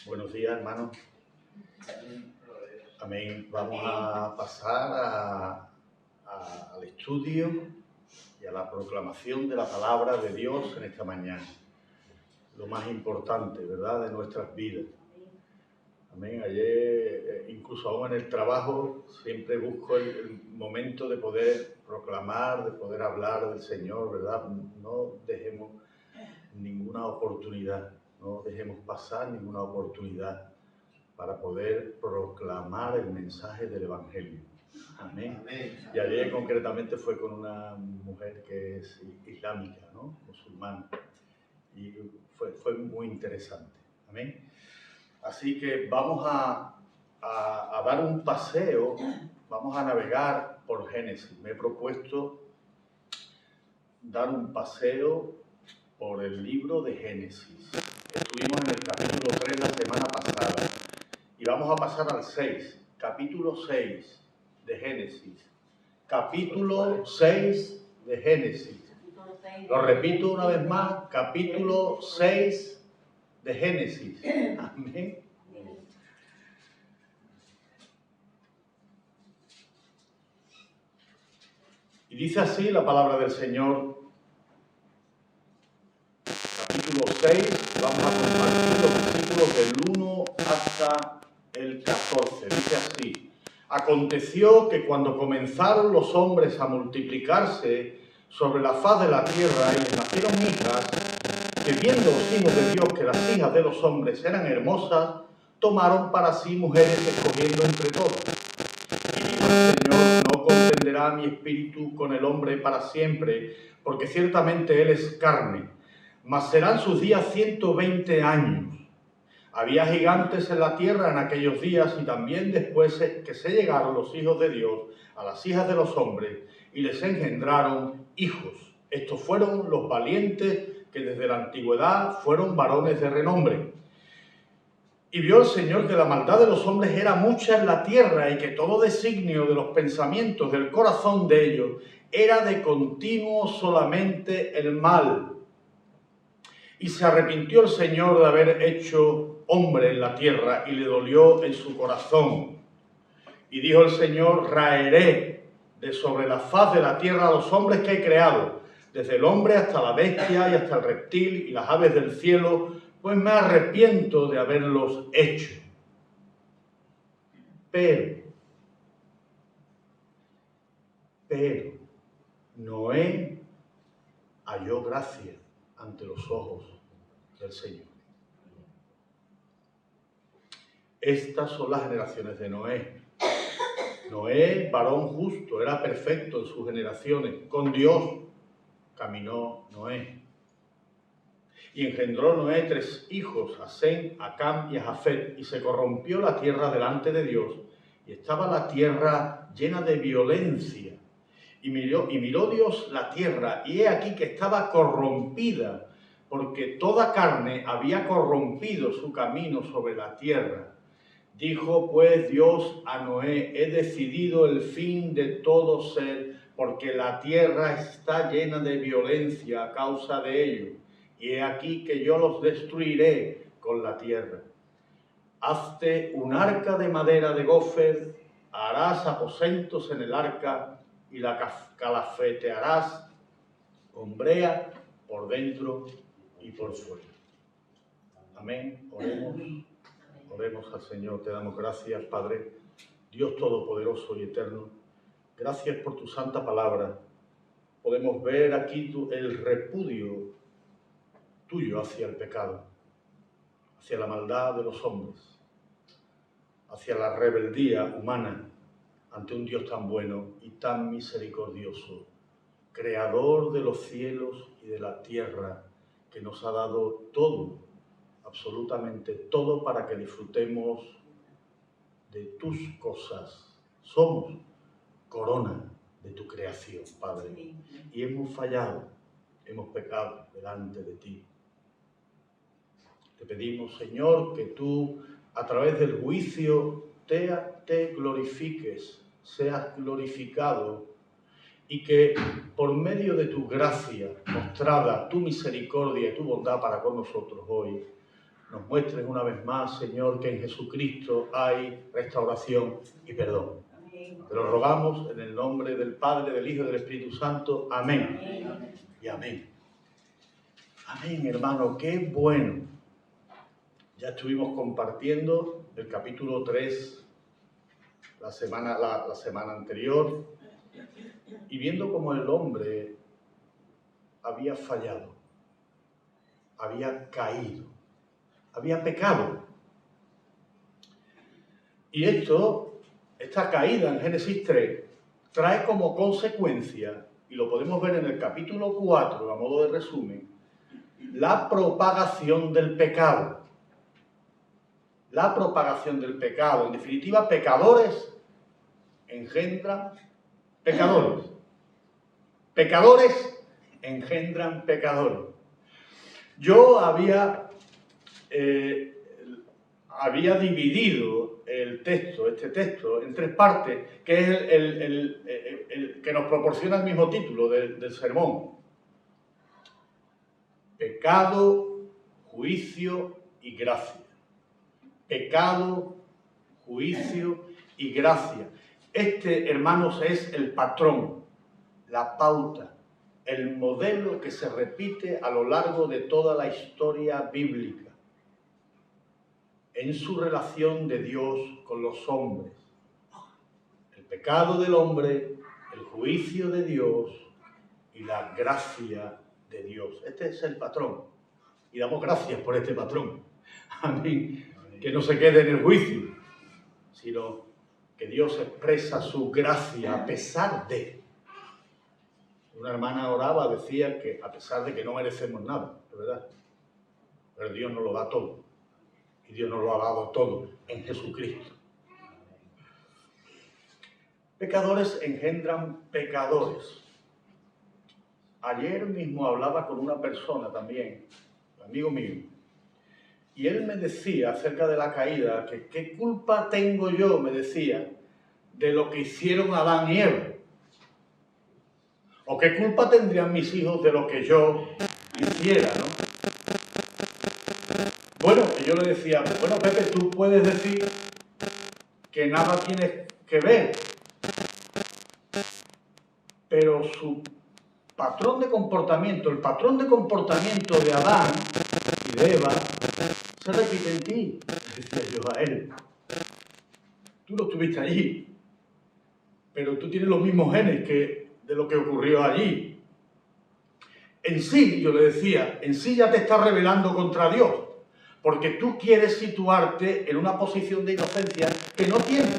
Buenos días, hermanos. Amén. Vamos a pasar al estudio y a la proclamación de la palabra de Dios en esta mañana. Lo más importante, ¿verdad?, de nuestras vidas. Amén. Ayer, incluso aún en el trabajo, siempre busco el momento de poder proclamar, de poder hablar del Señor, ¿verdad? No dejemos ninguna oportunidad, no dejemos pasar ninguna oportunidad para poder proclamar el mensaje del Evangelio. Amén. Amén. Y ayer concretamente fue con una mujer que es islámica, ¿no?, musulmana, y fue muy interesante. Amén. Así que vamos a dar un paseo, vamos a navegar por Génesis. Me he propuesto dar un paseo por el libro de Génesis. Estuvimos en el capítulo 3 la semana pasada y vamos a pasar al 6, capítulo 6 de Génesis. Capítulo 6 de Génesis. Lo repito una vez más, capítulo 6 de Génesis. Amén. Y dice así la palabra del Señor. Capítulo 6, vamos a compartir los versículos del 1 hasta el 14. Dice así: Aconteció que cuando comenzaron los hombres a multiplicarse sobre la faz de la tierra y les nacieron hijas, que viendo los hijos de Dios que las hijas de los hombres eran hermosas, tomaron para sí mujeres escogiendo entre todos. Y dijo el Señor: no contenderá mi espíritu con el hombre para siempre, porque ciertamente él es carne, mas serán sus días 120 años. Había gigantes en la tierra en aquellos días, y también después que se llegaron los hijos de Dios a las hijas de los hombres, y les engendraron hijos. Estos fueron los valientes que desde la antigüedad fueron varones de renombre. Y vio el Señor que la maldad de los hombres era mucha en la tierra, y que todo designio de los pensamientos del corazón de ellos era de continuo solamente el mal. Y se arrepintió el Señor de haber hecho hombre en la tierra, y le dolió en su corazón. Y dijo el Señor: raeré de sobre la faz de la tierra a los hombres que he creado, desde el hombre hasta la bestia y hasta el reptil y las aves del cielo, pues me arrepiento de haberlos hecho. Pero Noé halló gracia ante los ojos del Señor. Estas son las generaciones de Noé. Noé, varón justo, era perfecto en sus generaciones. Con Dios caminó Noé. Y engendró Noé 3 hijos, a Sem, a Cam y a Jafet, y se corrompió la tierra delante de Dios, y estaba la tierra llena de violencia. Y miró Dios la tierra, y he aquí que estaba corrompida, porque toda carne había corrompido su camino sobre la tierra. Dijo pues Dios a Noé: he decidido el fin de todo ser, porque la tierra está llena de violencia a causa de ello. Y he aquí que yo los destruiré con la tierra. Hazte un arca de madera de gofer, harás aposentos en el arca, y la calafetearás con brea por dentro y por fuera. Amén. Oremos al Señor. Te damos gracias, Padre, Dios Todopoderoso y Eterno. Gracias por tu santa palabra. Podemos ver aquí el repudio tuyo hacia el pecado, hacia la maldad de los hombres, hacia la rebeldía humana ante un Dios tan bueno y tan misericordioso, creador de los cielos y de la tierra, que nos ha dado todo, absolutamente todo, para que disfrutemos de tus cosas. Somos corona de tu creación, Padre, y hemos fallado, hemos pecado delante de ti. Te pedimos, Señor, que tú, a través del juicio, te glorifiques, seas glorificado, y que por medio de tu gracia mostrada, tu misericordia y tu bondad para con nosotros hoy, nos muestres una vez más, Señor, que en Jesucristo hay restauración y perdón. Te lo rogamos en el nombre del Padre, del Hijo y del Espíritu Santo. Amén. Y amén. Amén, hermano, qué bueno. Ya estuvimos compartiendo el capítulo 3 la semana anterior y viendo cómo el hombre había fallado, había caído, había pecado. Y esta caída en Génesis 3 trae como consecuencia, y lo podemos ver en el capítulo 4, a modo de resumen, la propagación del pecado. La propagación del pecado. En definitiva, pecadores engendran pecadores. Pecadores engendran pecadores. Yo había dividido este texto, en 3 partes, que es el que nos proporciona el mismo título del sermón. Pecado, juicio y gracia. Pecado, juicio y gracia. Hermanos, es el patrón, la pauta, el modelo que se repite a lo largo de toda la historia bíblica en su relación de Dios con los hombres. El pecado del hombre, el juicio de Dios y la gracia de Dios. Este es el patrón. Y damos gracias por este patrón. Amén. Que no se quede en el juicio, sino que Dios expresa su gracia a pesar de. Una hermana oraba, decía que a pesar de que no merecemos nada, de verdad. Pero Dios nos lo da todo. Y Dios nos lo ha dado todo en Jesucristo. Pecadores engendran pecadores. Ayer mismo hablaba con una persona también, un amigo mío, y él me decía acerca de la caída, que qué culpa tengo yo, me decía, de lo que hicieron Adán y Eva. O qué culpa tendrían mis hijos de lo que yo hiciera, ¿no? Bueno, yo le decía, bueno, Pepe, tú puedes decir que nada tienes que ver, pero su patrón de comportamiento, el patrón de comportamiento de Adán y de Eva, se repite en ti, decía yo a él. Tú no estuviste allí, pero tú tienes los mismos genes de lo que ocurrió allí. En sí, yo le decía, en sí ya te estás rebelando contra Dios, porque tú quieres situarte en una posición de inocencia que no tienes.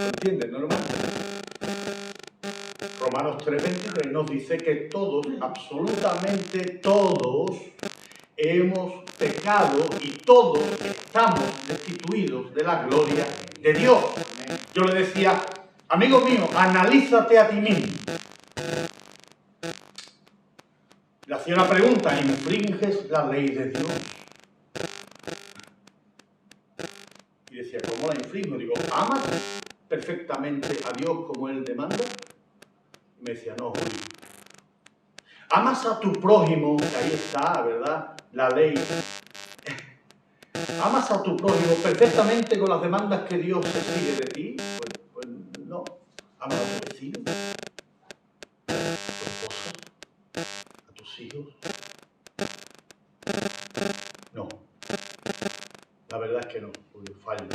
¿Entiendes, no, hermano? Romanos 3:23 nos dice que todos, absolutamente todos, hemos pecado y todos estamos destituidos de la gloria de Dios. Yo le decía, amigo mío, analízate a ti mismo. Le hacía una pregunta, ¿infringes la ley de Dios? Y decía, ¿cómo la infringo? Digo, ¿amas perfectamente a Dios como Él demanda? Y me decía, no, Julio. ¿Amas a tu prójimo? Que ahí está, ¿verdad? La ley. ¿Amas a tu prójimo perfectamente con las demandas que Dios exige de ti? Pues no. ¿Amas a tu vecino? ¿A tu esposa? ¿A tus hijos? No. La verdad es que no, porque fallo.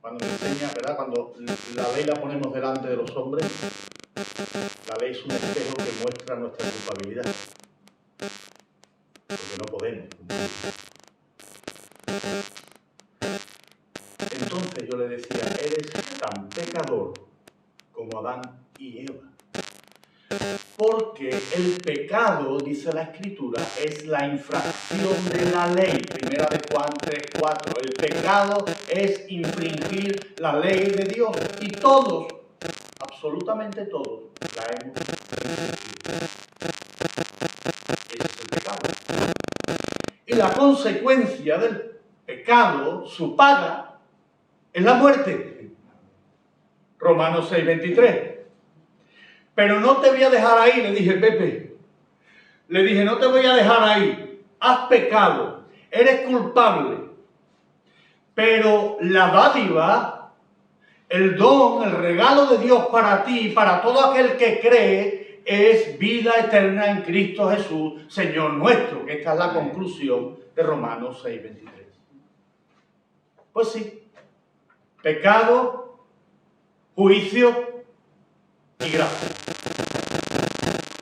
Cuando me enseña, ¿verdad? Cuando la ley la ponemos delante de los hombres, la ley es un espejo que muestra nuestra culpabilidad. Porque no podemos cumplir. Entonces yo le decía, eres tan pecador como Adán y Eva. Porque el pecado, dice la Escritura, es la infracción de la ley. Primera de Juan 3:4. El pecado es infringir la ley de Dios. Y todos, absolutamente todos, la hemos infringido. Ese es el pecado. Y la consecuencia del pecado, su paga, es la muerte. Romanos 6:23. Pero no te voy a dejar ahí, le dije, Pepe. Le dije, no te voy a dejar ahí. has pecado, eres culpable, pero la dádiva, el don, el regalo de Dios para ti y para todo aquel que cree es vida eterna en Cristo Jesús, Señor nuestro, que esta es la conclusión de Romanos 6:23. Pues sí, pecado, juicio y gracia.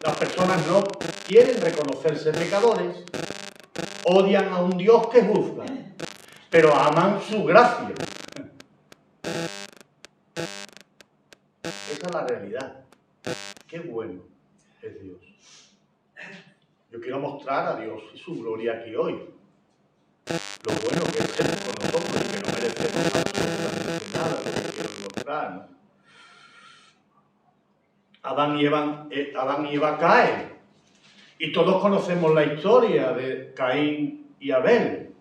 Las personas no quieren reconocerse pecadores, odian a un Dios que juzga, pero aman su gracia. Esa es la realidad. Qué bueno es Dios. Yo quiero mostrar a Dios y su gloria aquí hoy. Lo bueno que es Él con nosotros y que no merecemos absolutamente nada, lo que quiero demostrar, ¿no? Adán y Eva caen. Y todos conocemos la historia de Caín y Abel.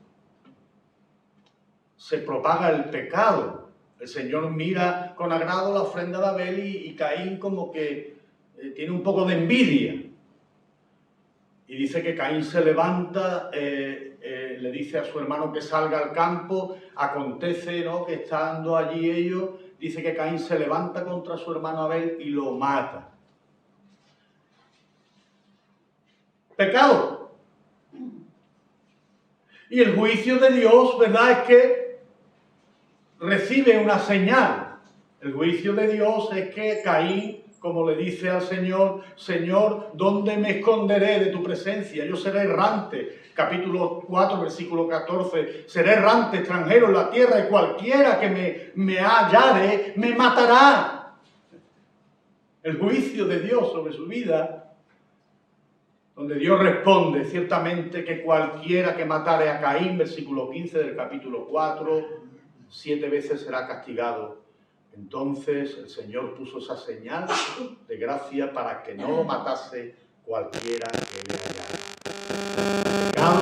Se propaga el pecado. El Señor mira con agrado la ofrenda de Abel y Caín como que tiene un poco de envidia. Y dice que Caín se levanta, le dice a su hermano que salga al campo. Acontece, ¿no?, que estando allí ellos, dice que Caín se levanta contra su hermano Abel y lo mata. Pecado. Y el juicio de Dios, ¿verdad?, es que recibe una señal. El juicio de Dios es que Caín, como le dice al Señor, Señor, ¿dónde me esconderé de tu presencia? Yo seré errante. Capítulo 4, versículo 14. Seré errante, extranjero en la tierra, y cualquiera que me hallare, me matará. El juicio de Dios sobre su vida, donde Dios responde ciertamente que cualquiera que matare a Caín, versículo 15 del capítulo 4, 7 veces será castigado. Entonces el Señor puso esa señal de gracia para que no lo matase cualquiera que le hallara. Pecado,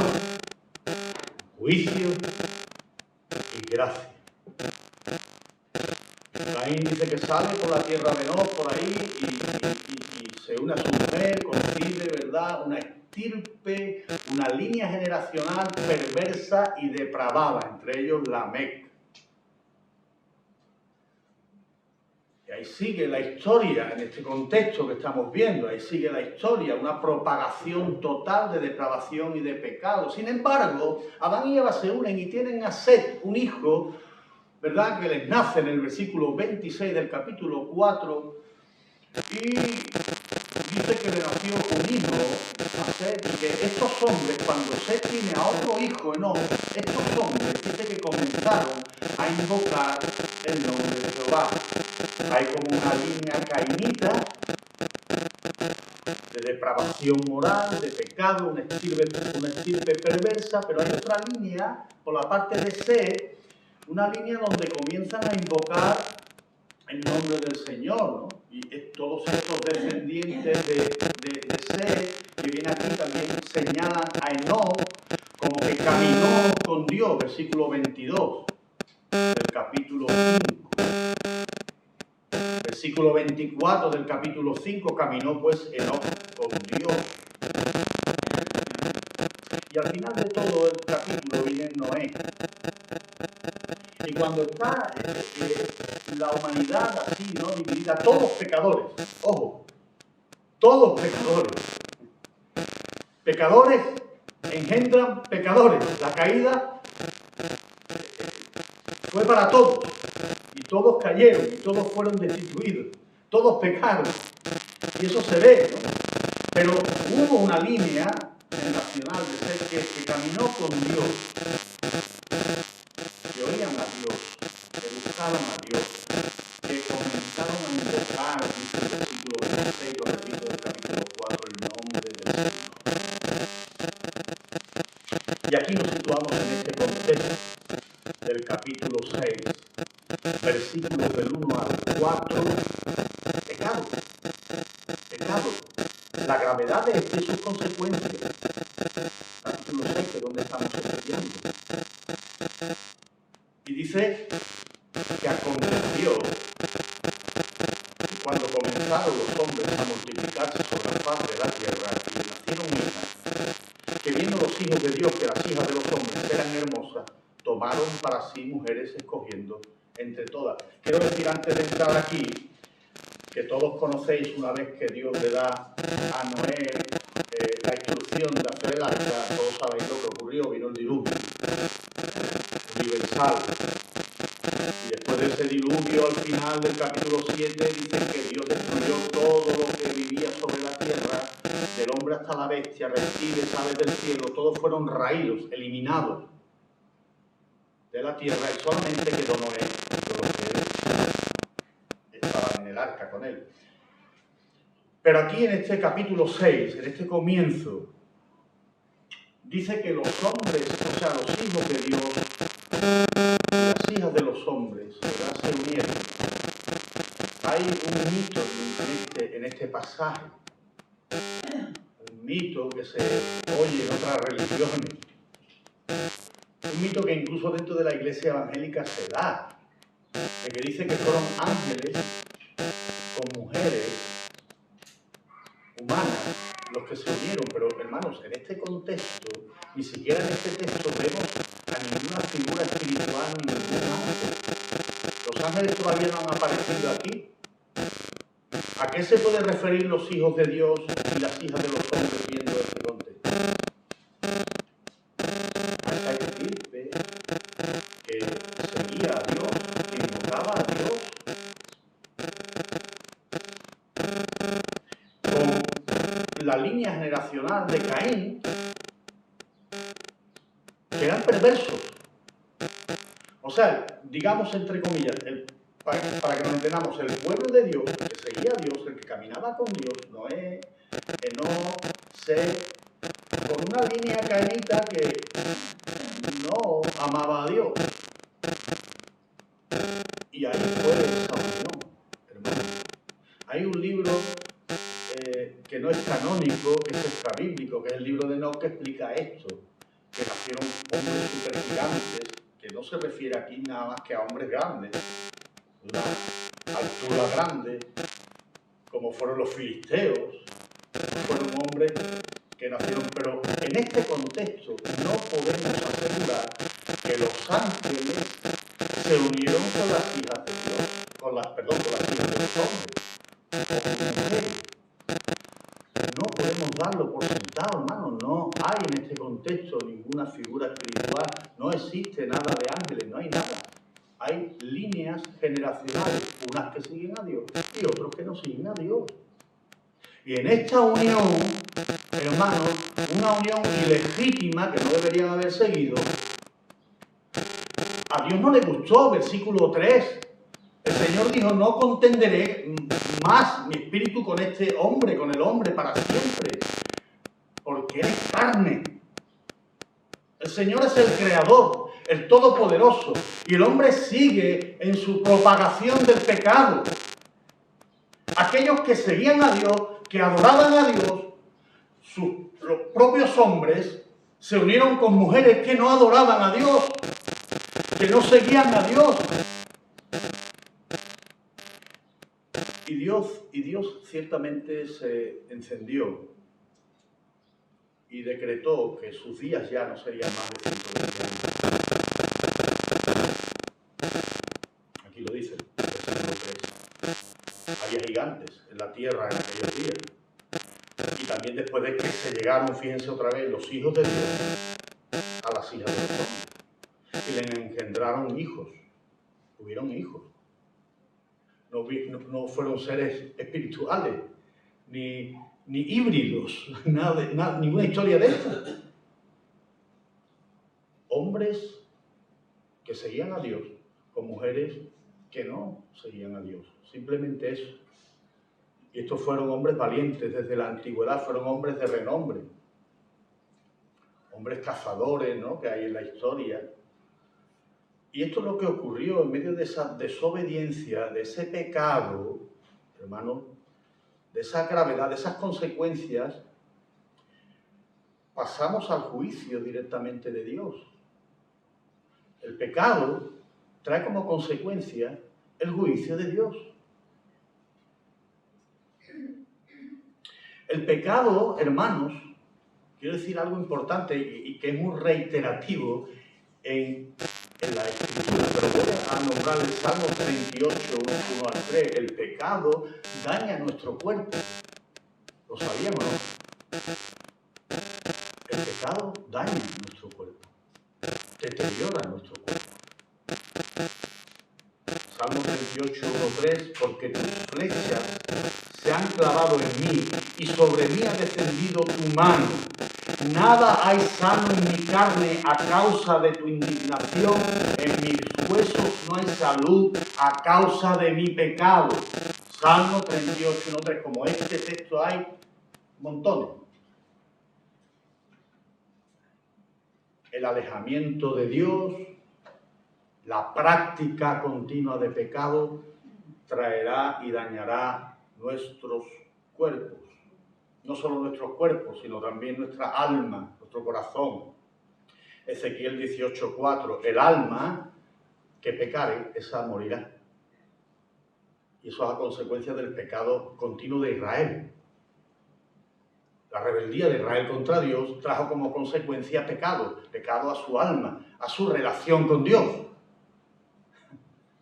juicio y gracia. Caín dice que sale por la tierra de Nod, por ahí, y se une a su mujer, concibe, ¿verdad?, una estirpe, una línea generacional perversa y depravada, entre ellos Lamec. Y ahí sigue la historia, en este contexto que estamos viendo, ahí sigue la historia, una propagación total de depravación y de pecado. Sin embargo, Adán y Eva se unen y tienen a Set, un hijo, ¿verdad?, que les nace en el versículo 26 del capítulo 4, y dice que le nació un hijo a Set, y que estos hombres, cuando Set tiene a otro hijo, estos hombres, dice que comenzaron a invocar el nombre de Jehová. Hay como una línea cainita de depravación moral, de pecado, una estirpe perversa, pero hay otra línea, por la parte de Set, una línea donde comienzan a invocar el nombre del Señor, ¿no? Y todos estos descendientes de Set, que viene aquí, también señalan a Enoc como que caminó con Dios, versículo 22 del capítulo 5. Versículo 24 del capítulo 5, caminó pues Enoc con Dios. Y al final de todo el capítulo viene Noé. Y cuando está la humanidad así, ¿no?, dividida, todos pecadores, ojo, todos pecadores. Pecadores engendran pecadores. La caída fue para todos. Y todos cayeron, y todos fueron destituidos. Todos pecaron. Y eso se ve, ¿no? Pero hubo una línea generacional de ser que caminó con Dios. Que oían a Dios, que buscaban a Dios, que comenzaron a invocar, dice el versículo 26, lo repito, del capítulo 4, el nombre del Señor. Y aquí nos situamos en este contexto del capítulo 6, versículos del 1 al 4, pecado, pecado, la gravedad de sus consecuencias. Capítulo 6, de donde estamos estudiando. Y dice que aconteció que cuando comenzaron los hombres a multiplicarse sobre la faz de la tierra y nacieron hijas, que viendo los hijos de eran hermosas, tomaron para sí mujeres escogiendo entre todas. Quiero decir, antes de entrar aquí, que todos conocéis, una vez que Dios le da a Noé la instrucción de hacer el arca, todos sabéis lo que ocurrió, vino el diluvio universal. Y después de ese diluvio, al final del capítulo 7, dice que Dios destruyó todo lo que vivía sobre la tierra, del hombre hasta la bestia, reptiles, aves del cielo, todos fueron raídos, eliminados de la tierra, y solamente quedó Noé, los que estaban en el arca con él. Pero aquí en este capítulo 6, en este comienzo, dice que los hombres, o sea, los hijos de Dios, las hijas de los hombres, ¿verdad?, se unieron. Hay un mito en este pasaje, un mito que se oye en otras religiones, un mito que incluso dentro de la iglesia evangélica se da, de que dice que fueron ángeles con mujeres humanas los que se unieron, pero hermanos, en este contexto, ni siquiera en este texto vemos a ninguna figura espiritual, ni ningún ángel. Los ángeles todavía no han aparecido aquí. ¿A qué se puede referir los hijos de Dios y las hijas de los hombres viendo este contexto? A esa estirpe que seguía a Dios, que invocaba a Dios, con la línea generacional de Caín, que eran perversos. O sea, digamos entre comillas, para que nos entendamos, el pueblo de Dios, que seguía a Dios, el que caminaba con Dios, Noé, Enoc, Set, con una línea cainita que no amaba a Dios. Y ahí fue esa unión, hermano. Hay un libro que no es canónico, que es extrabíblico, que es el libro de Enoc, que explica esto, que nacieron hombres supergigantes, que no se refiere aquí nada más que a hombres grandes, una altura grande, como fueron los filisteos, fueron hombres que nacieron, pero en este contexto no podemos asegurar que los ángeles se unieron con las hijas de Dios, con las hijas de los hombres, o con mujeres. No podemos darlo por sentado, hermano. No hay en este contexto ninguna figura espiritual, no existe nada de ángeles, no hay nada. Hay líneas generacionales, unas que siguen a Dios y otros que no siguen a Dios. Y en esta unión, hermanos, una unión ilegítima que no deberían haber seguido, a Dios no le gustó, versículo 3. El Señor dijo, no contenderé más mi espíritu con este hombre, con el hombre para siempre, porque él es carne. El Señor es el creador, el todopoderoso, y el hombre sigue en su propagación del pecado. Aquellos que seguían a Dios, que adoraban a Dios, los propios hombres se unieron con mujeres que no adoraban a Dios, que no seguían a Dios. Y Dios ciertamente se encendió y decretó que sus días ya no serían más de 120 años. Aquí lo dice, versículo 3. Había gigantes en la tierra en aquellos días. Y también después de que se llegaron, fíjense otra vez, los hijos de Dios a las hijas de los hombres. Y le engendraron hijos, tuvieron hijos. No fueron seres espirituales, ni híbridos, ninguna historia de esto. Hombres que seguían a Dios con mujeres que no seguían a Dios. Simplemente eso. Y estos fueron hombres valientes desde la antigüedad, fueron hombres de renombre. Hombres cazadores, ¿no?, que hay en la historia. Y esto es lo que ocurrió en medio de esa desobediencia, de ese pecado, hermano, de esa gravedad, de esas consecuencias. Pasamos al juicio directamente de Dios. El pecado trae como consecuencia el juicio de Dios. El pecado, hermanos, quiero decir algo importante y que es muy reiterativo, en la Escritura, pero voy a nombrar el Salmo 38, 1 al 3. El pecado daña nuestro cuerpo. ¿Lo sabíamos, no? El pecado daña nuestro cuerpo, deteriora nuestro cuerpo. Salmo 38, 1, 3, porque tus flechas se han clavado en mí y sobre mí ha descendido tu mano. Nada hay sano en mi carne a causa de tu indignación, en mis huesos no hay salud a causa de mi pecado. Salmo 38, 1, 3, como este texto hay montones. El alejamiento de Dios, la práctica continua de pecado traerá y dañará nuestros cuerpos. No solo nuestros cuerpos, sino también nuestra alma, nuestro corazón. Ezequiel 18:4, el alma que pecare, esa morirá. Y eso es a consecuencia del pecado continuo de Israel. La rebeldía de Israel contra Dios trajo como consecuencia pecado a su alma, a su relación con Dios.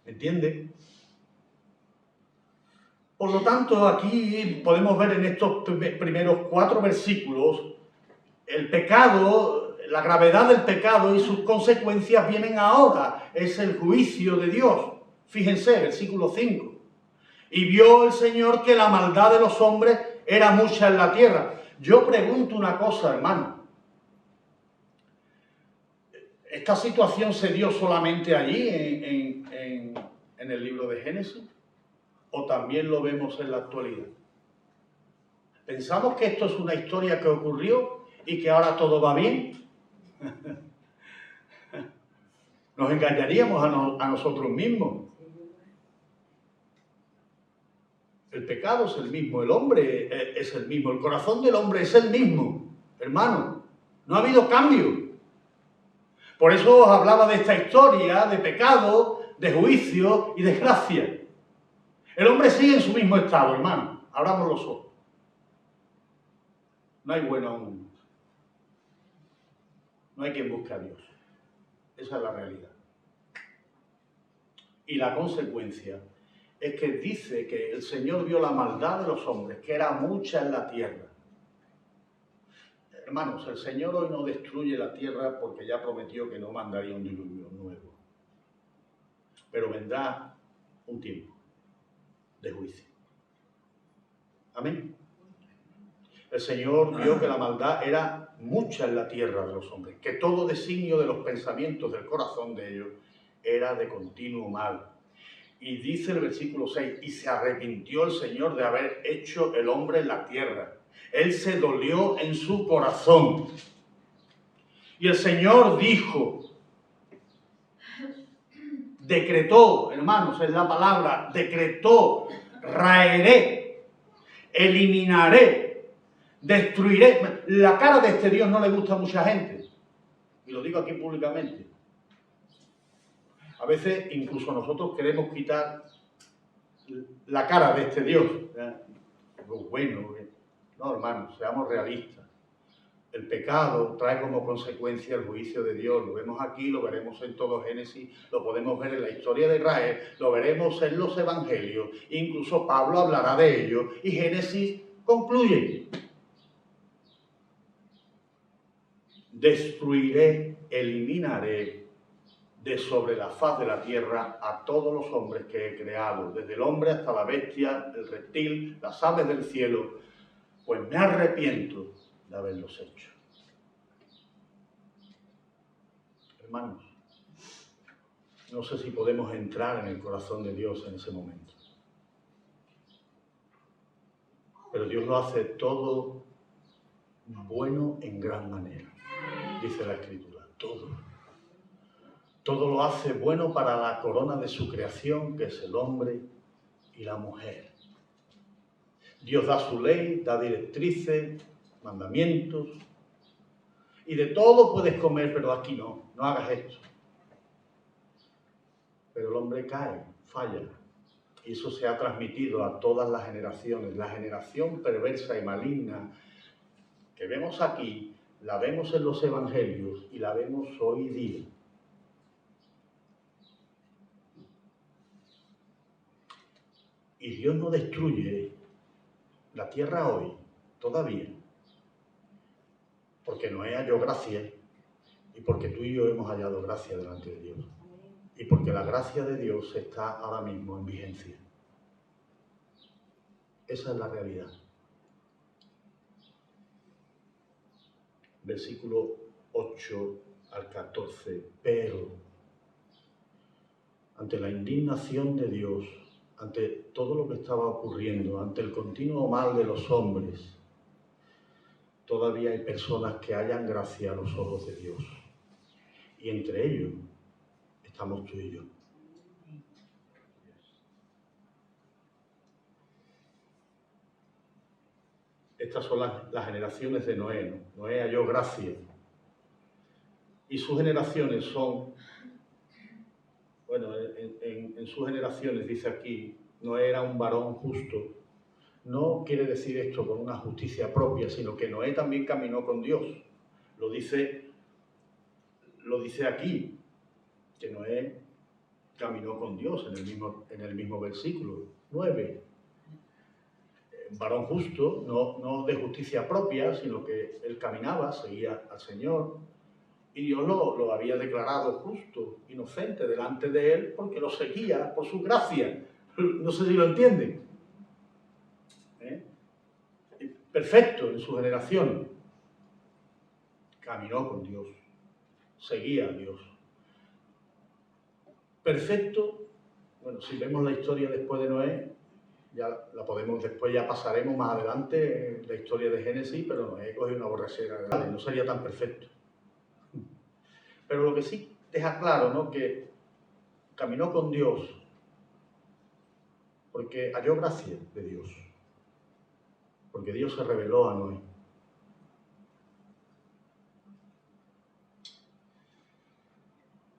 ¿Me entiende? Por lo tanto, aquí podemos ver en estos primeros 4 versículos el pecado, la gravedad del pecado y sus consecuencias vienen ahora. Es el juicio de Dios. Fíjense, versículo 5. Y vio el Señor que la maldad de los hombres era mucha en la tierra. Yo pregunto una cosa, hermano. ¿Esta situación se dio solamente allí, en el libro de Génesis? ¿O también lo vemos en la actualidad? ¿Pensamos que esto es una historia que ocurrió y que ahora todo va bien? Nos engañaríamos a nosotros mismos. El pecado es el mismo, el hombre es el mismo, el corazón del hombre es el mismo, hermano. No ha habido cambio. Por eso os hablaba de esta historia de pecado, de juicio y de gracia. El hombre sigue en su mismo estado, hermano. Abramos los ojos. No hay bueno aún. No hay quien busque a Dios. Esa es la realidad. Y la consecuencia es que dice que el Señor vio la maldad de los hombres, que era mucha en la tierra. Hermanos, el Señor hoy no destruye la tierra porque ya prometió que no mandaría un diluvio nuevo. Pero vendrá un tiempo de juicio. Amén. El Señor vio que la maldad era mucha en la tierra de los hombres, que todo designio de los pensamientos del corazón de ellos era de continuo mal. Y dice el versículo 6, y se arrepintió el Señor de haber hecho el hombre en la tierra. Él se dolió en su corazón. Y el Señor dijo, decretó, hermanos, es la palabra, decretó, raeré, eliminaré, destruiré. La cara de este Dios no le gusta a mucha gente. Y lo digo aquí públicamente. A veces incluso nosotros queremos quitar la cara de este Dios. Bueno, no, hermanos, seamos realistas. El pecado trae como consecuencia el juicio de Dios. Lo vemos aquí, lo veremos en todo Génesis, lo podemos ver en la historia de Israel, lo veremos en los evangelios. Incluso Pablo hablará de ello y Génesis concluye. Destruiré, eliminaré de sobre la faz de la tierra a todos los hombres que he creado, desde el hombre hasta la bestia, el reptil, las aves del cielo, pues me arrepiento de haberlos hecho. Hermanos, no sé si podemos entrar en el corazón de Dios en ese momento. Pero Dios lo hace todo bueno en gran manera, dice la Escritura, todo. Todo lo hace bueno para la corona de su creación, que es el hombre y la mujer. Dios da su ley, da directrices, mandamientos, y de todo puedes comer, pero aquí no hagas esto. Pero el hombre cae, falla, y eso se ha transmitido a todas las generaciones. La generación perversa y maligna que vemos aquí, la vemos en los evangelios y la vemos hoy día. Y Dios no destruye la tierra hoy, todavía, porque Noé halló gracia y porque tú y yo hemos hallado gracia delante de Dios. Y porque la gracia de Dios está ahora mismo en vigencia. Esa es la realidad. Versículo 8 al 14. Pero, ante la indignación de Dios, ante todo lo que estaba ocurriendo, ante el continuo mal de los hombres, todavía hay personas que hallan gracia a los ojos de Dios. Y entre ellos estamos tú y yo. Estas son las generaciones de Noé, ¿no? Noé halló gracia. Y sus generaciones son, bueno, en sus generaciones, dice aquí, Noé era un varón justo. No quiere decir esto con una justicia propia, sino que Noé también caminó con Dios. Lo dice aquí, que Noé caminó con Dios en el mismo versículo 9. Varón justo, no de justicia propia, sino que él caminaba, seguía al Señor, y Dios lo había declarado justo, inocente delante de él, porque lo seguía por su gracia. No sé si lo entienden. Perfecto en su generación. Caminó con Dios, seguía a Dios. Perfecto, bueno, si vemos la historia después de Noé, ya la podemos, después ya pasaremos más adelante la historia de Génesis, pero Noé cogió una borrachera grande, no sería tan perfecto. Pero lo que sí deja claro, ¿no?, que caminó con Dios porque halló gracia de Dios, porque Dios se reveló a Noé.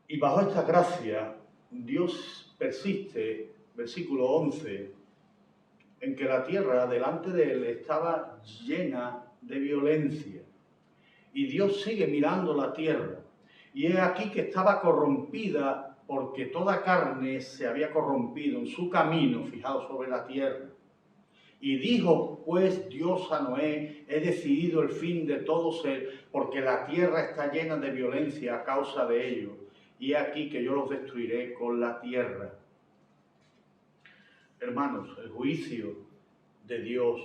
Y bajo esta gracia, Dios persiste, versículo 11, en que la tierra delante de él estaba llena de violencia. Y Dios sigue mirando la tierra. Y he aquí que estaba corrompida porque toda carne se había corrompido en su camino, fijaos, sobre la tierra. Y dijo pues Dios a Noé, he decidido el fin de todo ser, porque la tierra está llena de violencia a causa de ello. Y he aquí que yo los destruiré con la tierra. Hermanos, el juicio de Dios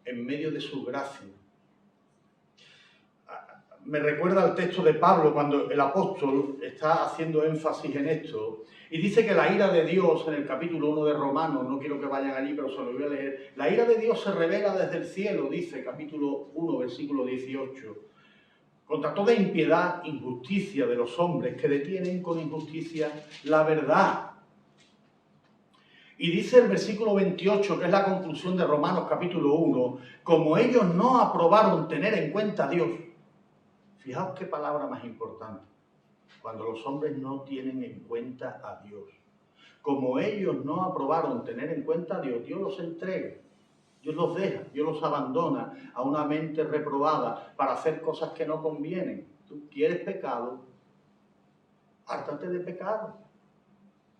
en medio de su gracia. Me recuerda al texto de Pablo cuando el apóstol está haciendo énfasis en esto y dice que la ira de Dios en el capítulo 1 de Romanos, no quiero que vayan allí pero se lo voy a leer, la ira de Dios se revela desde el cielo, dice capítulo 1 versículo 18, contra toda impiedad, injusticia de los hombres que detienen con injusticia la verdad. Y dice el versículo 28, que es la conclusión de Romanos capítulo 1, como ellos no aprobaron tener en cuenta a Dios. Fijaos qué palabra más importante. Cuando los hombres no tienen en cuenta a Dios. Como ellos no aprobaron tener en cuenta a Dios, Dios los entrega. Dios los deja, Dios los abandona a una mente reprobada para hacer cosas que no convienen. Tú quieres pecado, hártate de pecado.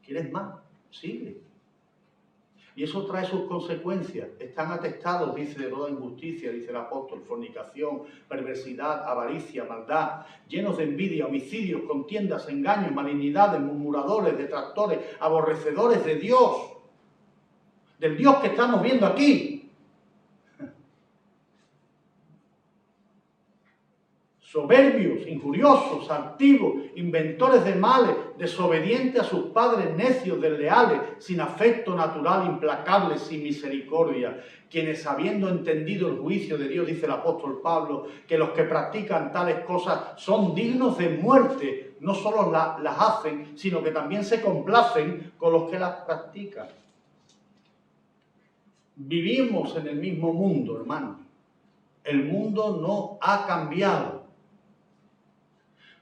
¿Quieres más? Sigue. Y eso trae sus consecuencias. Están atestados, dice, de toda injusticia, dice el apóstol, fornicación, perversidad, avaricia, maldad, llenos de envidia, homicidios, contiendas, engaños, malignidades, murmuradores, detractores, aborrecedores de Dios, del Dios que estamos viendo aquí. Soberbios, injuriosos, altivos, inventores de males, desobedientes a sus padres, necios, desleales, sin afecto natural, implacables, sin misericordia, quienes habiendo entendido el juicio de Dios, dice el apóstol Pablo, que los que practican tales cosas son dignos de muerte, no solo las hacen, sino que también se complacen con los que las practican. Vivimos en el mismo mundo, hermanos. El mundo no ha cambiado.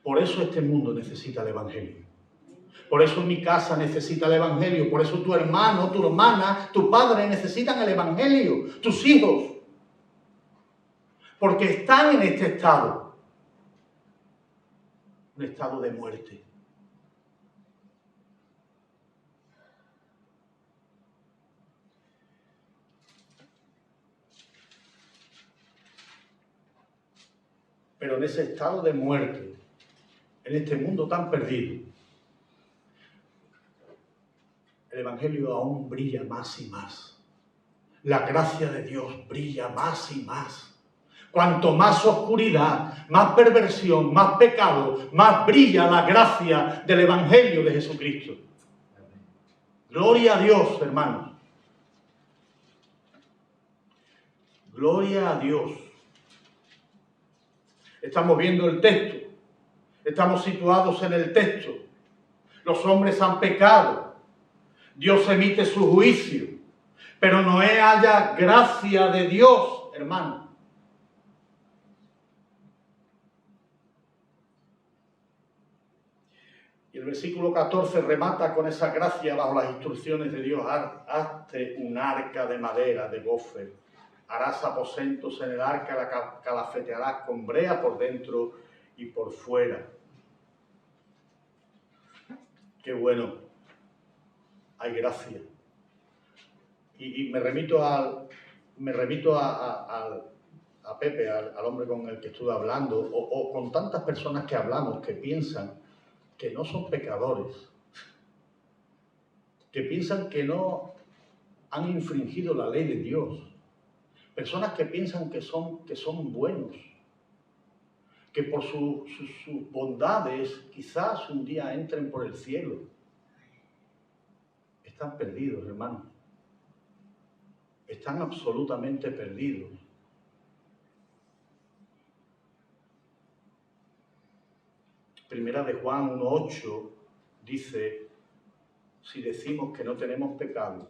Por eso este mundo necesita el Evangelio. Por eso mi casa necesita el Evangelio. Por eso tu hermano, tu hermana, tu padre necesitan el Evangelio. Tus hijos. Porque están en este estado. Un estado de muerte. Pero en ese estado de muerte, en este mundo tan perdido, el Evangelio aún brilla más y más. La gracia de Dios brilla más y más. Cuanto más oscuridad, más perversión, más pecado, más brilla la gracia del Evangelio de Jesucristo. Gloria a Dios, hermanos. Gloria a Dios. Estamos viendo el texto. Estamos situados en el texto. Los hombres han pecado. Dios emite su juicio. Pero no haya gracia de Dios, hermano. Y el versículo 14 remata con esa gracia bajo las instrucciones de Dios. Hazte un arca de madera de gofer. Harás aposentos en el arca, la calafetearás con brea por dentro y por fuera. Qué bueno. Hay gracia. Y me remito a Pepe, al hombre con el que estuve hablando, o con tantas personas que hablamos que piensan que no son pecadores, que piensan que no han infringido la ley de Dios, personas que piensan que son buenos, que por sus bondades quizás un día entren por el cielo. Están perdidos, hermanos. Están absolutamente perdidos. Primera de Juan 1:8 dice: si decimos que no tenemos pecado,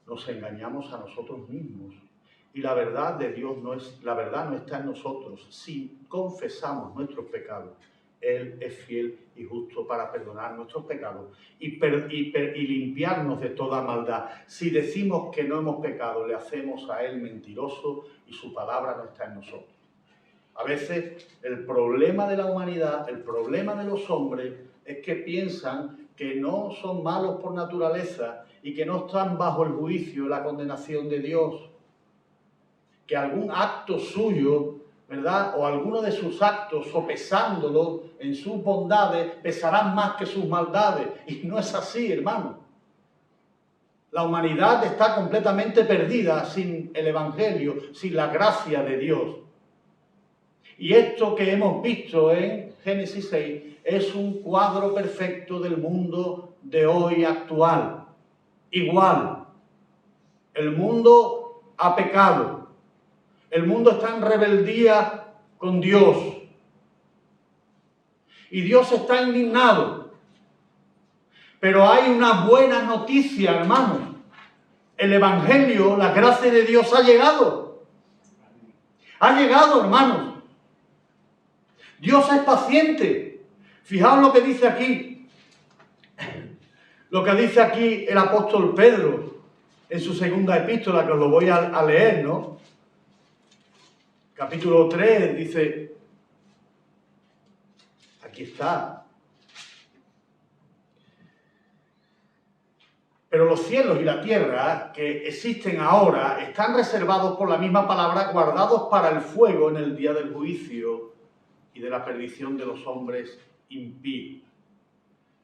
nos engañamos a nosotros mismos y la verdad de Dios no está en nosotros. Si confesamos nuestros pecados, Él es fiel y justo para perdonar nuestros pecados y limpiarnos de toda maldad. Si decimos que no hemos pecado, le hacemos a Él mentiroso y su palabra no está en nosotros. A veces el problema de la humanidad, el problema de los hombres, es que piensan que no son malos por naturaleza y que no están bajo el juicio y la condenación de Dios. Que algún acto suyo, ¿verdad?, o alguno de sus actos, sopesándolo en sus bondades, pesarán más que sus maldades. Y no es así, hermano. La humanidad está completamente perdida sin el Evangelio, sin la gracia de Dios. Y esto que hemos visto en Génesis 6 es un cuadro perfecto del mundo de hoy actual. Igual, el mundo ha pecado. El mundo está en rebeldía con Dios. Y Dios está indignado. Pero hay una buena noticia, hermanos. El Evangelio, la gracia de Dios ha llegado. Ha llegado, hermanos. Dios es paciente. Fijaos lo que dice aquí. Lo que dice aquí el apóstol Pedro en su segunda epístola, que os lo voy a leer, ¿no? Capítulo 3 dice, aquí está. Pero los cielos y la tierra que existen ahora están reservados por la misma palabra, guardados para el fuego en el día del juicio y de la perdición de los hombres impíos.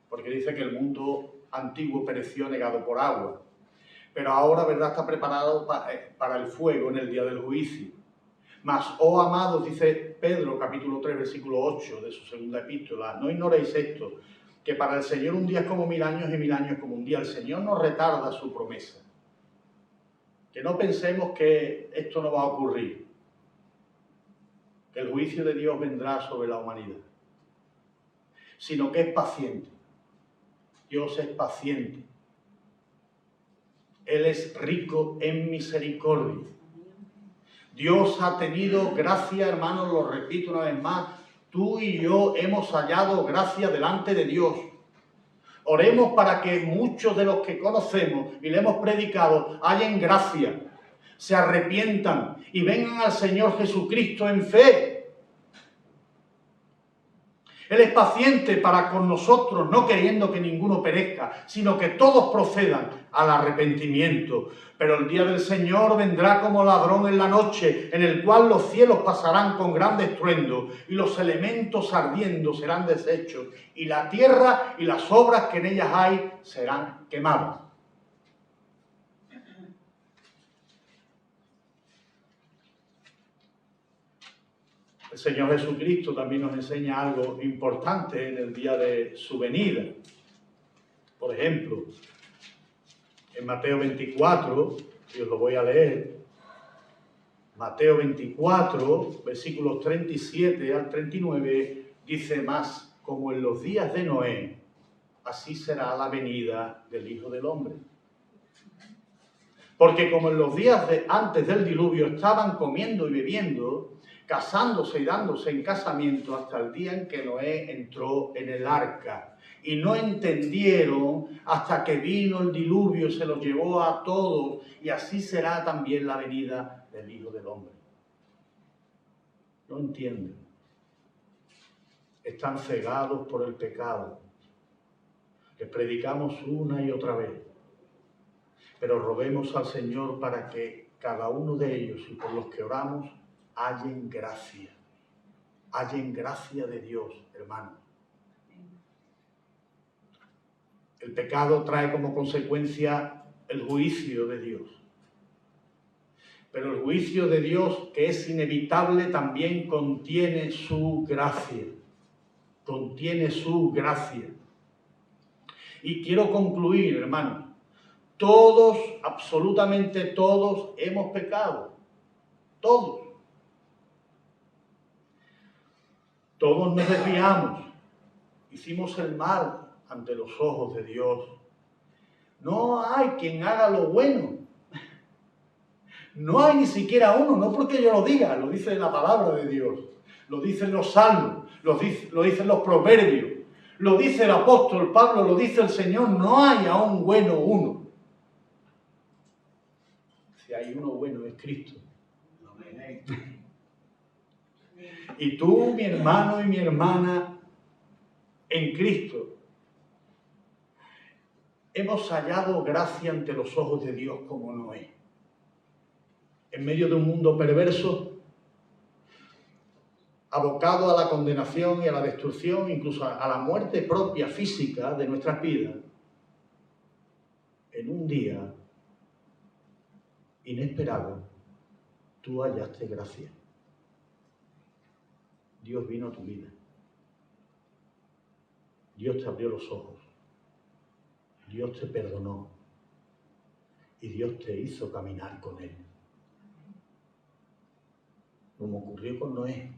Porque dice que el mundo antiguo pereció negado por agua. Pero ahora, ¿verdad?, está preparado para el fuego en el día del juicio. Mas, oh amados, dice Pedro, capítulo 3, versículo 8 de su segunda epístola, no ignoréis esto, que para el Señor un día es como 1000 años y 1000 años es como un día. El Señor no retarda su promesa. Que no pensemos que esto no va a ocurrir. Que el juicio de Dios vendrá sobre la humanidad. Sino que es paciente. Dios es paciente. Él es rico en misericordia. Dios ha tenido gracia, hermanos, lo repito una vez más, tú y yo hemos hallado gracia delante de Dios. Oremos para que muchos de los que conocemos y le hemos predicado hallen gracia, se arrepientan y vengan al Señor Jesucristo en fe. Él es paciente para con nosotros, no queriendo que ninguno perezca, sino que todos procedan al arrepentimiento. Pero el día del Señor vendrá como ladrón en la noche, en el cual los cielos pasarán con gran estruendo, y los elementos ardiendo serán deshechos, y la tierra y las obras que en ellas hay serán quemadas. El Señor Jesucristo también nos enseña algo importante en el día de su venida. Por ejemplo, en Mateo 24, y os lo voy a leer, Mateo 24, versículos 37 al 39, dice más, como en los días de Noé, así será la venida del Hijo del Hombre. Porque como en los días antes del diluvio estaban comiendo y bebiendo, casándose y dándose en casamiento hasta el día en que Noé entró en el arca. Y no entendieron hasta que vino el diluvio y se los llevó a todos. Y así será también la venida del Hijo del Hombre. No entienden. Están cegados por el pecado. Les predicamos una y otra vez. Pero roguemos al Señor para que cada uno de ellos y por los que oramos hallen gracia de Dios, hermano. El pecado trae como consecuencia el juicio de Dios. Pero el juicio de Dios, que es inevitable, también contiene su gracia. Contiene su gracia. Y quiero concluir, hermano. Todos, absolutamente todos, hemos pecado. Todos. Todos nos desviamos, hicimos el mal ante los ojos de Dios. No hay quien haga lo bueno. No hay ni siquiera uno, no porque yo lo diga, lo dice la palabra de Dios, lo dicen los salmos, lo dicen los proverbios, lo dice el apóstol Pablo, lo dice el Señor, no hay aún bueno uno. Si hay uno bueno es Cristo. Amén. Y tú, mi hermano y mi hermana, en Cristo, hemos hallado gracia ante los ojos de Dios como Noé. En medio de un mundo perverso, abocado a la condenación y a la destrucción, incluso a la muerte propia física de nuestras vidas, en un día inesperado, tú hallaste gracia. Dios vino a tu vida. Dios te abrió los ojos. Dios te perdonó. Y Dios te hizo caminar con Él. Como ocurrió con Noé.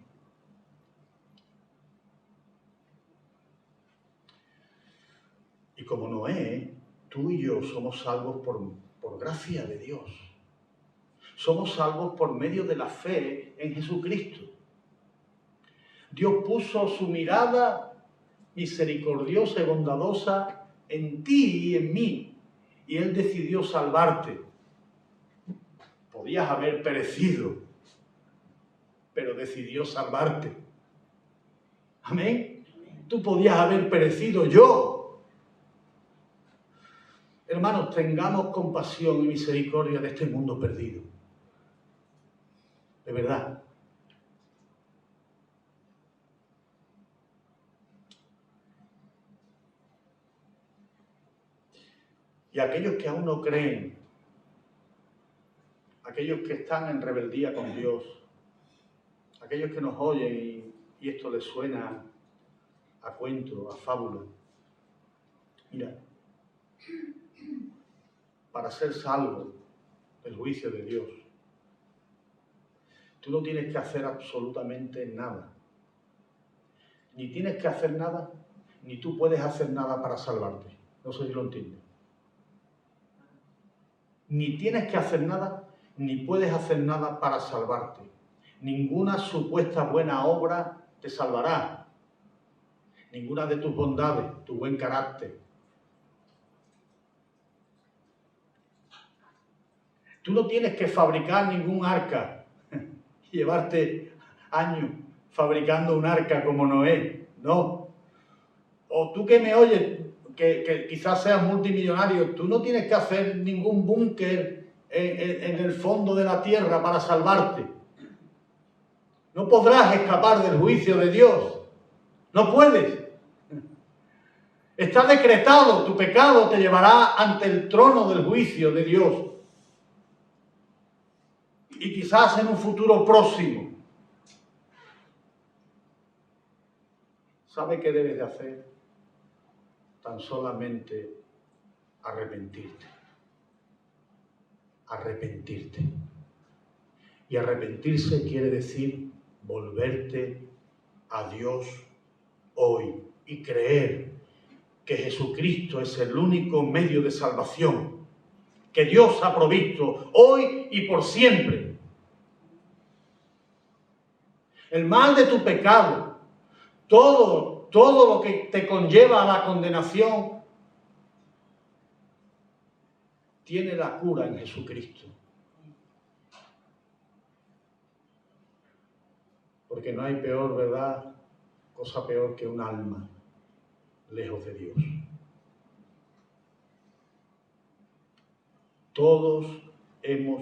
Y como Noé, tú y yo somos salvos por gracia de Dios. Somos salvos por medio de la fe en Jesucristo. Dios puso su mirada misericordiosa y bondadosa en ti y en mí, y Él decidió salvarte. Podías haber perecido, pero decidió salvarte. Amén. Tú podías haber perecido, yo. Hermanos, tengamos compasión y misericordia de este mundo perdido. De verdad. Y aquellos que aún no creen, aquellos que están en rebeldía con Dios, aquellos que nos oyen y esto les suena a cuento, a fábula. Mira, para ser salvo del juicio de Dios, tú no tienes que hacer absolutamente nada. Ni tienes que hacer nada, ni tú puedes hacer nada para salvarte. No sé si lo entiendes. Ni tienes que hacer nada, ni puedes hacer nada para salvarte. Ninguna supuesta buena obra te salvará. Ninguna de tus bondades, tu buen carácter. Tú no tienes que fabricar ningún arca y llevarte años fabricando un arca como Noé. No. O tú que me oyes, que quizás seas multimillonario, tú no tienes que hacer ningún búnker en el fondo de la tierra para salvarte. No podrás escapar del juicio de Dios. No puedes. Está decretado, tu pecado te llevará ante el trono del juicio de Dios. Y quizás en un futuro próximo. ¿Sabe qué debes de hacer? Tan solamente arrepentirte. Arrepentirte. Y arrepentirse quiere decir volverte a Dios hoy y creer que Jesucristo es el único medio de salvación que Dios ha provisto hoy y por siempre. El mal de tu pecado, todo lo que te conlleva a la condenación, tiene la cura en Jesucristo. Porque no hay peor, ¿verdad? Cosa peor que un alma lejos de Dios. Todos hemos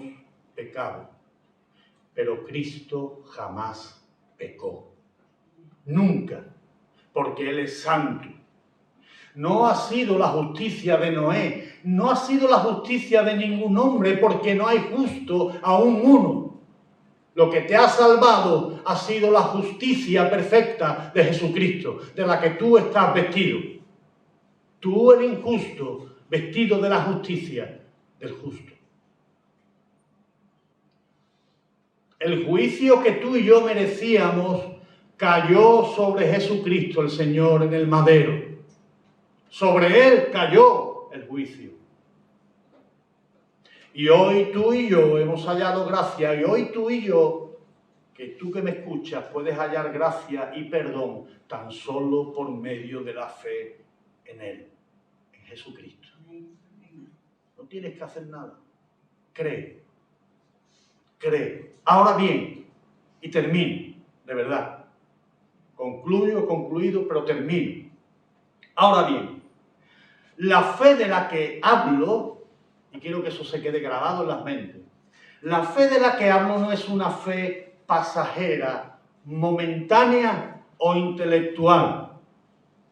pecado, pero Cristo jamás pecó. Nunca, porque Él es santo. No ha sido la justicia de Noé, no ha sido la justicia de ningún hombre, porque no hay justo aún uno. Lo que te ha salvado ha sido la justicia perfecta de Jesucristo, de la que tú estás vestido. Tú, el injusto, vestido de la justicia del justo. El juicio que tú y yo merecíamos cayó sobre Jesucristo, el Señor, en el madero. Sobre Él cayó el juicio. Y hoy tú y yo hemos hallado gracia, y hoy tú y yo, que tú que me escuchas, puedes hallar gracia y perdón tan solo por medio de la fe en Él, en Jesucristo. No tienes que hacer nada. Cree. Cree. Ahora bien, y termino, de verdad. Concluido, pero termino. Ahora bien, la fe de la que hablo, y quiero que eso se quede grabado en las mentes, la fe de la que hablo no es una fe pasajera, momentánea o intelectual.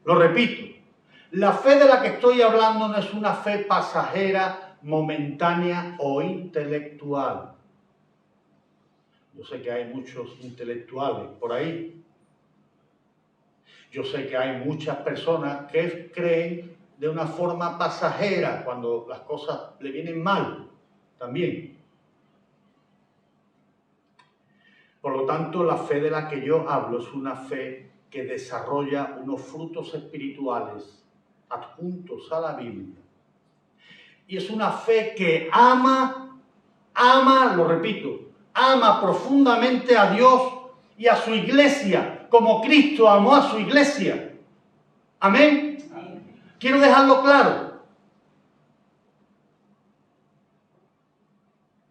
Lo repito, la fe de la que estoy hablando no es una fe pasajera, momentánea o intelectual. Yo sé que hay muchos intelectuales por ahí. Yo sé que hay muchas personas que creen de una forma pasajera cuando las cosas le vienen mal también. Por lo tanto, la fe de la que yo hablo es una fe que desarrolla unos frutos espirituales adjuntos a la Biblia. Y es una fe que ama, lo repito, ama profundamente a Dios y a su iglesia, como Cristo amó a su iglesia. Amén. Quiero dejarlo claro.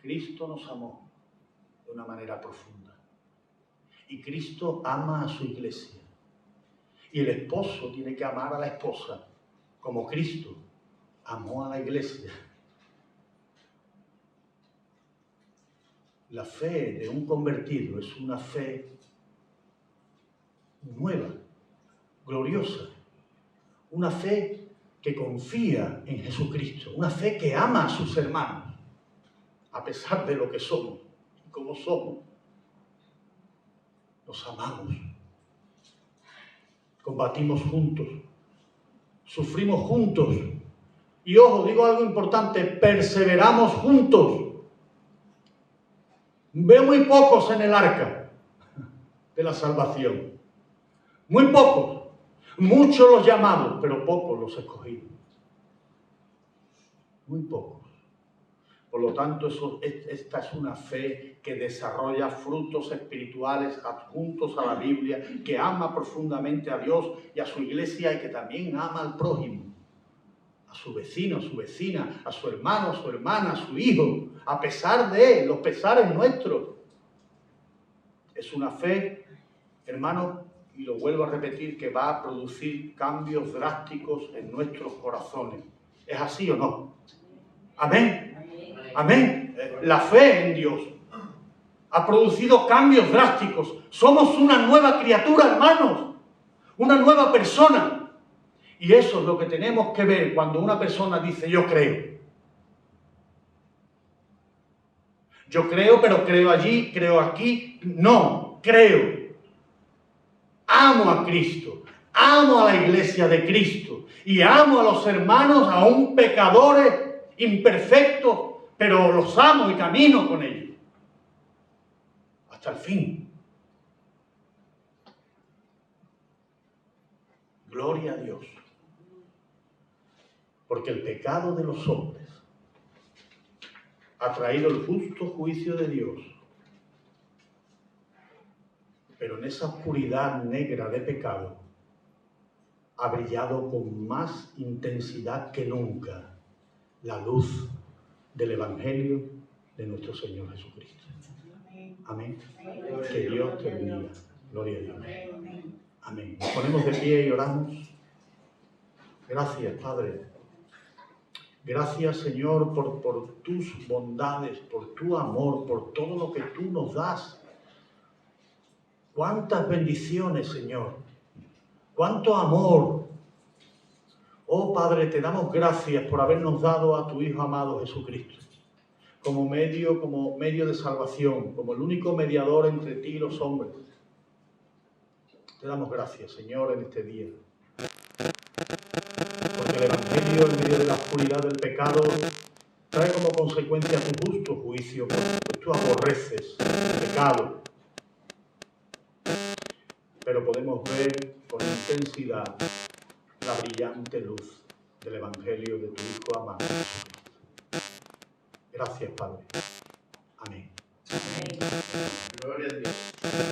Cristo nos amó de una manera profunda. Y Cristo ama a su iglesia. Y el esposo tiene que amar a la esposa como Cristo amó a la iglesia. La fe de un convertido es una fe nueva, gloriosa. Una fe que confía en Jesucristo. Una fe que ama a sus hermanos, a pesar de lo que somos y cómo somos. Nos amamos. Combatimos juntos. Sufrimos juntos. Y ojo, digo algo importante, perseveramos juntos. Veo muy pocos en el arca de la salvación. Muy pocos. Muchos los llamados, pero pocos los escogidos. Muy pocos. Por lo tanto, esta es una fe que desarrolla frutos espirituales adjuntos a la Biblia, que ama profundamente a Dios y a su iglesia y que también ama al prójimo, a su vecino, a su vecina, a su hermano, a su hermana, a su hijo, a pesar de los pesares nuestros. Es una fe, hermano, y lo vuelvo a repetir, que va a producir cambios drásticos en nuestros corazones. ¿Es así o no? Amén. Amén. La fe en Dios ha producido cambios drásticos. Somos una nueva criatura, hermanos. Una nueva persona. Y eso es lo que tenemos que ver cuando una persona dice, yo creo. Yo creo, pero creo allí, creo aquí. No, creo. Amo a Cristo, amo a la iglesia de Cristo y amo a los hermanos, aún pecadores, imperfectos, pero los amo y camino con ellos. Hasta el fin. Gloria a Dios. Porque el pecado de los hombres ha traído el justo juicio de Dios. Pero en esa oscuridad negra de pecado ha brillado con más intensidad que nunca la luz del Evangelio de nuestro Señor Jesucristo. Amén. Que Dios te bendiga. Gloria a Dios. Amén. Nos ponemos de pie y oramos. Gracias, Padre. Gracias, Señor, por tus bondades, por tu amor, por todo lo que tú nos das. Cuántas bendiciones, Señor. Cuánto amor. Oh, Padre, te damos gracias por habernos dado a tu Hijo amado Jesucristo como medio de salvación, como el único mediador entre ti y los hombres. Te damos gracias, Señor, en este día. Porque el Evangelio, en medio de la oscuridad del pecado, trae como consecuencia tu justo juicio, pues tú aborreces el pecado. Pero podemos ver con intensidad la brillante luz del Evangelio de tu Hijo amado Jesucristo. Gracias, Padre. Amén. Amén. Gloria a Dios.